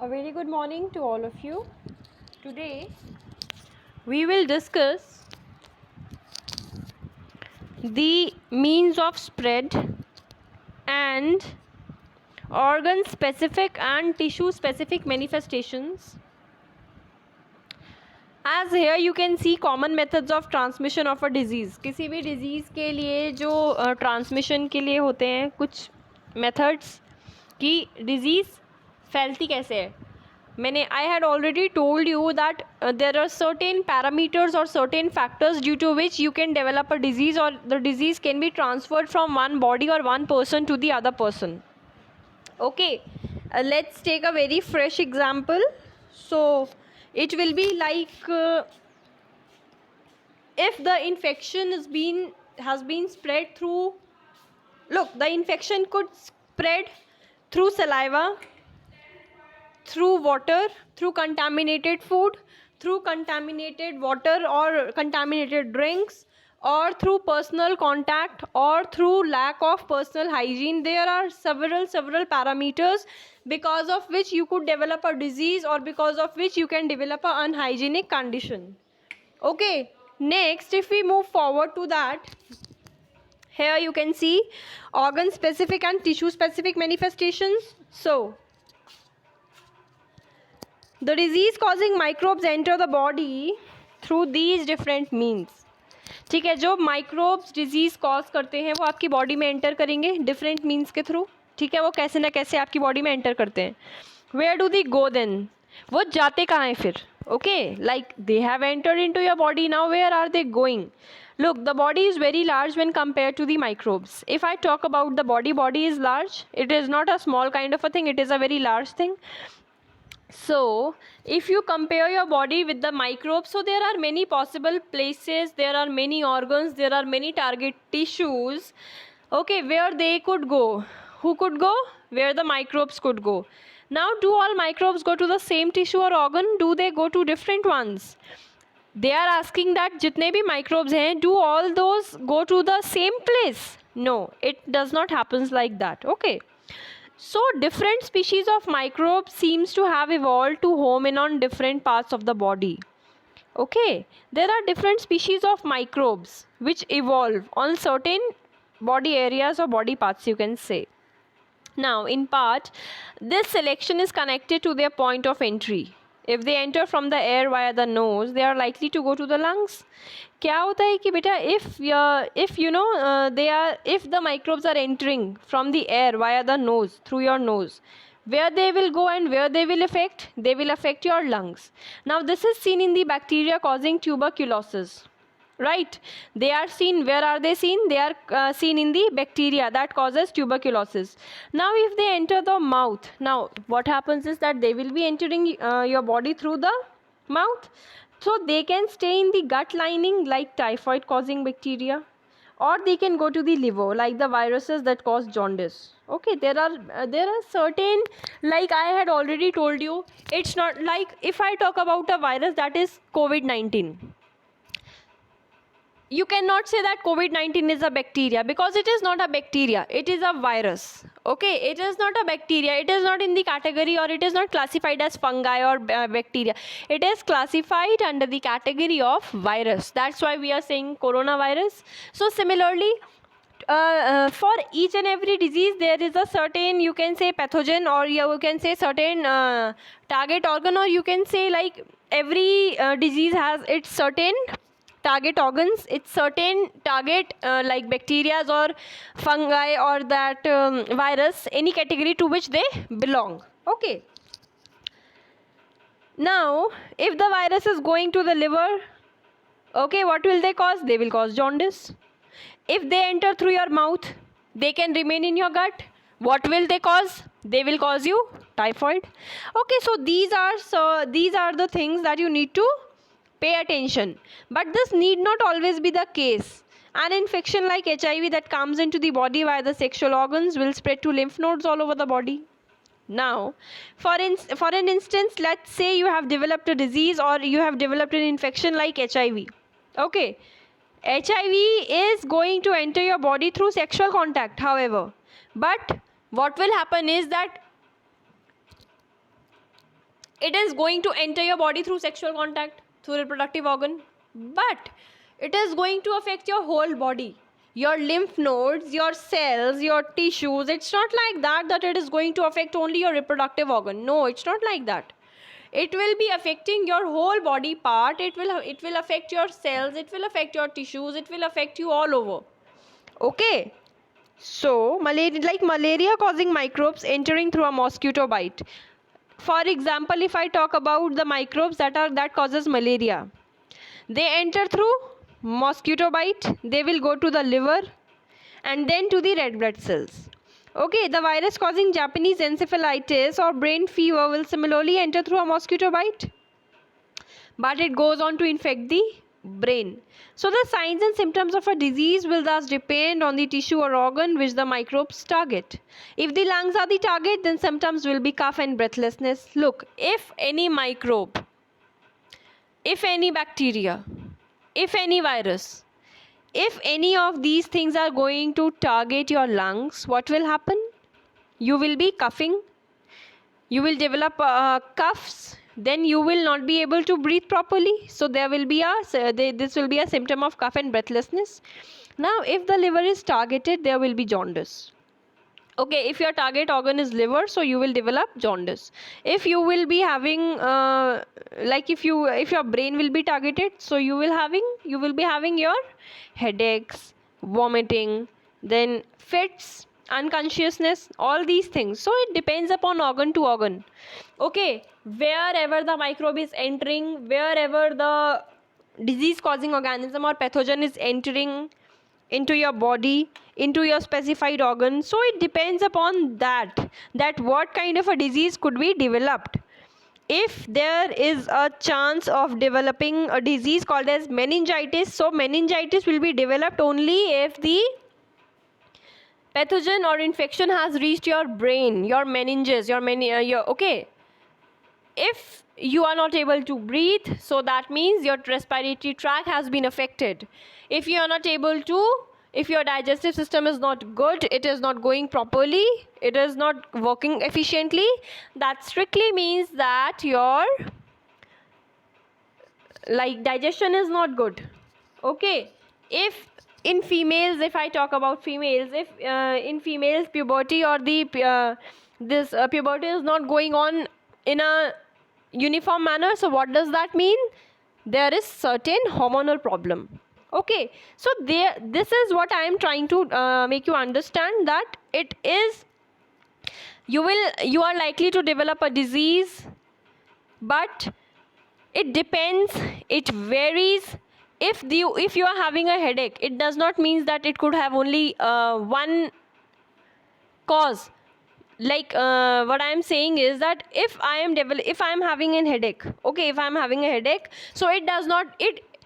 A very good morning to all of you. Today we will discuss the means of spread and organ specific and tissue specific manifestations. As here you can see common methods of transmission of a disease. किसी भी disease के लिए जो transmission के लिए होते हैं कुछ methods कि disease फैलती कैसे है. I had already told you that there are certain parameters or certain factors due to which you can develop a disease, or the disease can be transferred from one body or one person to the other person. Okay, let's take a very fresh example. So it will be like if the infection has been spread through, look, the infection could spread through saliva, through water, through contaminated food, through contaminated water or contaminated drinks, or through personal contact, or through lack of personal hygiene. There are several parameters because of which you could develop a disease, or because of which you can develop an unhygienic condition. Okay, next if we move forward to that, here you can see organ specific and tissue specific manifestations. So the disease causing microbes enter the body through these different means. ठीक है, जो microbes disease cause करते हैं वो आपकी body में enter करेंगे different means के थ्रू. ठीक है, वो कैसे ना कैसे आपकी बॉडी में एंटर करते हैं. Where do they go then, वो जाते कहाँ हैं फिर. Okay, like they have entered into your body, now where are they going. Look, the body is very large when compared to the microbes. If I talk about the body is large. It is not a small kind of a thing, it is a very large thing. So if you compare your body with the microbes, so there are many possible places, there are many organs, there are many target tissues, okay, where they could go. Who could go? Where the microbes could go. Now, do all microbes go to the same tissue or organ? Do they go to different ones? They are asking that jitne bhi microbes hain, do all those go to the same place? No, it does not happens like that. Okay, so different species of microbes seems to have evolved to home in on different parts of the body. Okay, there are different species of microbes which evolve on certain body areas or body parts, you can say. Now in part, this selection is connected to their point of entry. If they enter from the air via the nose, they are likely to go to the lungs. क्या होता है कि बेटा if you know if the microbes are entering from the air via the nose, through your nose, where they will go and where they will affect? They will affect your lungs. Now this is seen in the bacteria causing tuberculosis. Right, they are seen, where are they seen? They are seen in the bacteria that causes tuberculosis. Now if they enter the mouth, now what happens is that they will be entering your body through the mouth, so they can stay in the gut lining like typhoid causing bacteria, or they can go to the liver like the viruses that cause jaundice. Okay, there are certain, like I had already told you, it's not like if I talk about a virus that is COVID-19, you cannot say that COVID-19 is a bacteria, because it is not a bacteria, it is a virus. Okay, it is not a bacteria, it is not in the category, or it is not classified as fungi or bacteria. It is classified under the category of virus. That's why we are saying coronavirus. So similarly, for each and every disease there is a certain, you can say, pathogen, or you can say certain target organ, or you can say like every disease has its certain target organs, it's certain target like bacteria or fungi or that virus, any category to which they belong. Okay, now if the virus is going to the liver, okay, what will they cause? They will cause jaundice. If they enter through your mouth, they can remain in your gut. What will they cause? They will cause you typhoid. Okay, so these are the things that you need to pay attention. But this need not always be the case. An infection like HIV that comes into the body via the sexual organs will spread to lymph nodes all over the body. Now, for an instance, let's say you have developed a disease, or you have developed an infection like HIV. Okay, HIV is going to enter your body through sexual contact, however. But what will happen is that it is going to enter your body through sexual contact, through reproductive organ, but it is going to affect your whole body, your lymph nodes, your cells, your tissues. It's not like that it is going to affect only your reproductive organ. No, it's not like that. It will be affecting your whole body part. It will affect your cells, it will affect your tissues, it will affect you all over. Okay. So malaria causing microbes entering through a mosquito bite. For example, if I talk about the microbes that causes malaria, they enter through mosquito bite, they will go to the liver and then to the red blood cells. Okay, the virus causing Japanese encephalitis or brain fever will similarly enter through a mosquito bite, but it goes on to infect the brain. So the signs and symptoms of a disease will thus depend on the tissue or organ which the microbes target. If the lungs are the target, then symptoms will be cough and breathlessness. Look, if any microbe, if any bacteria, if any virus, if any of these things are going to target your lungs, what will happen? You will be coughing, you will develop coughs, then you will not be able to breathe properly. So there will be this will be a symptom of cough and breathlessness. Now if the liver is targeted, there will be jaundice. Okay, if your target organ is liver, so you will develop jaundice. If you will be having if your brain will be targeted, so you will be having your headaches, vomiting, then fits, unconsciousness, all these things. So it depends upon organ to organ. Okay, wherever the microbe is entering, wherever the disease causing organism or pathogen is entering into your body, into your specified organ, so it depends upon that what kind of a disease could be developed. If there is a chance of developing a disease called as meningitis, so meningitis will be developed only if the pathogen or infection has reached your brain, your meninges, okay. If you are not able to breathe, so that means your respiratory tract has been affected. If you are not able to, if your digestive system is not good, it is not going properly, it is not working efficiently, that strictly means that your digestion is not good. Okay. If in females, if I talk about females, if in females puberty or the puberty is not going on in a uniform manner, so what does that mean? There is certain hormonal problem. Okay, so this is what I am trying to make you understand, that it is you are likely to develop a disease, but it depends, it varies. If you are having a headache, it does not mean that it could have only one cause. What I am saying is that if I am having a headache, okay, if I am having a headache, so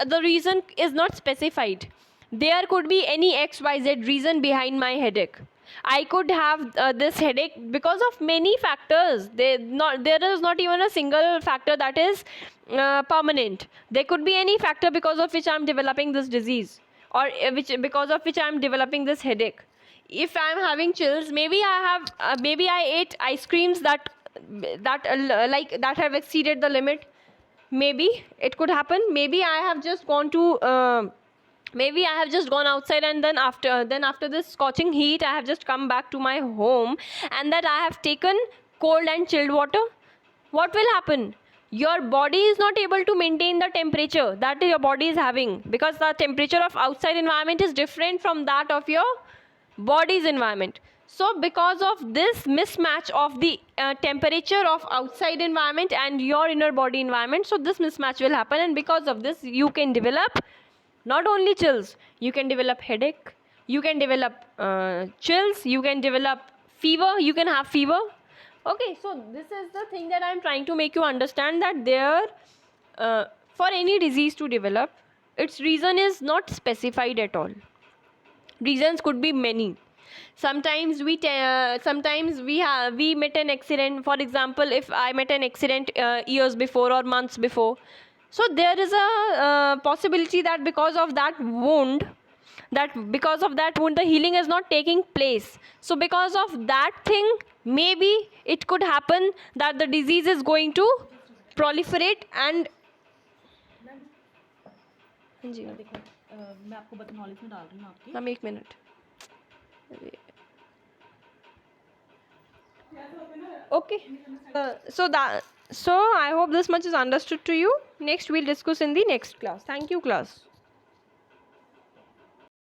the reason is not specified. There could be any XYZ reason behind my headache. I could have this headache because of many factors. There is not even a single factor that is permanent. There could be any factor because of which I am developing this disease, or because of which I am developing this headache. If I am having chills, maybe I ate ice creams that have exceeded the limit. Maybe it could happen. Maybe I have just gone outside, and then after this scorching heat, I have just come back to my home, and that I have taken cold and chilled water. What will happen? Your body is not able to maintain the temperature that your body is having, because the temperature of outside environment is different from that of your body's environment. So because of this mismatch of the temperature of outside environment and your inner body environment, so this mismatch will happen, and because of this you can develop not only chills, you can develop headache, you can develop chills, you can develop fever, you can have fever. Okay, so this is the thing that I am trying to make you understand, that for any disease to develop, its reason is not specified at all. Reasons could be many. Sometimes we met an accident. For example, if I met an accident years before or months before, so there is a possibility that because of that wound, the healing is not taking place. So because of that thing, maybe it could happen that the disease is going to proliferate and हाँ जी देखो मैं आपको knowledge में डाल रही हूँ आपकी। हम एक minute okay so I hope this much is understood to you. Next we'll discuss in the next class. Thank you class.